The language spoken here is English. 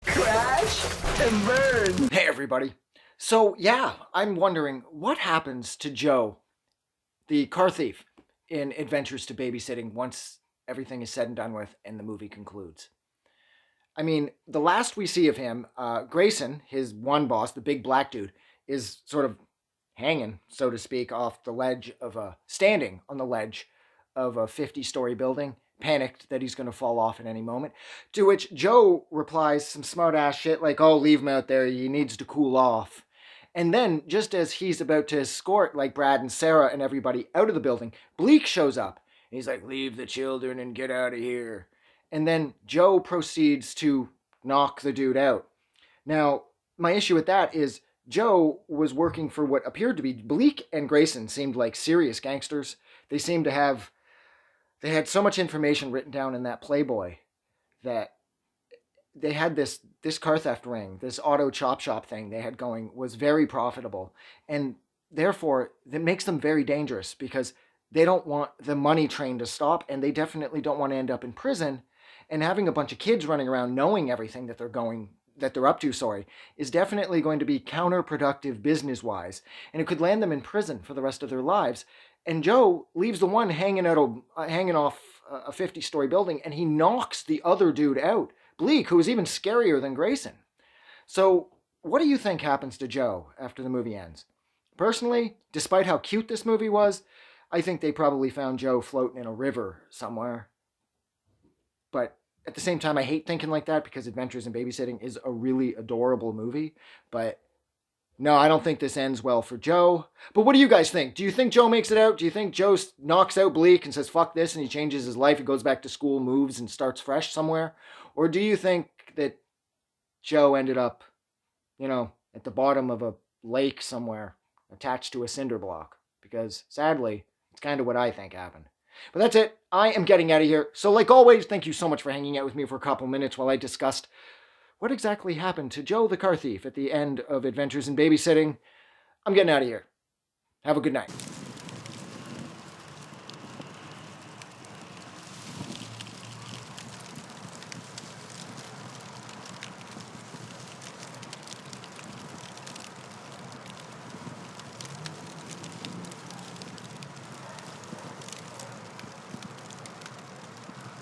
Crash and burn. Hey everybody. So yeah, I'm wondering what happens to Joe, the car thief, in Adventures to Babysitting once everything is said and done with and the movie concludes. I mean, the last we see of him, Grayson, his one boss, the big black dude, is sort of hanging, so to speak, off the ledge of standing on the ledge of a 50-story building, panicked that he's going to fall off at any moment. To which Joe replies some smart ass shit like, "Oh, leave him out there. He needs to cool off." And then, just as he's about to escort like Brad and Sarah and everybody out of the building, Bleak shows up. And he's like, "Leave the children and get out of here." And then Joe proceeds to knock the dude out. Now, my issue with that is Joe was working for what appeared to be Bleak and Grayson seemed like serious gangsters. They seemed to have they had so much information written down in that Playboy that they had this car theft ring, this auto chop shop thing they had going was very profitable, and therefore that makes them very dangerous because they don't want the money train to stop, and they definitely don't want to end up in prison. And having a bunch of kids running around knowing everything that they're up to, sorry, is definitely going to be counterproductive business wise, and it could land them in prison for the rest of their lives. And Joe leaves the one hanging off a 50-story building, and he knocks the other dude out, Bleak, who is even scarier than Grayson. So, what do you think happens to Joe after the movie ends? Personally, despite how cute this movie was, I think they probably found Joe floating in a river somewhere. But at the same time, I hate thinking like that because Adventures in Babysitting is a really adorable movie. But no, I don't think this ends well for Joe. But what do you guys think? Do you think Joe makes it out? Do you think Joe knocks out Bleak and says, fuck this, and he changes his life, he goes back to school, moves, and starts fresh somewhere? Or do you think that Joe ended up, at the bottom of a lake somewhere, attached to a cinder block? Because sadly, it's kind of what I think happened. But that's it. I am getting out of here. So, like always, thank you so much for hanging out with me for a couple minutes while I discussed what exactly happened to Joe the car thief at the end of Adventures in Babysitting. I'm getting out of here. Have a good night.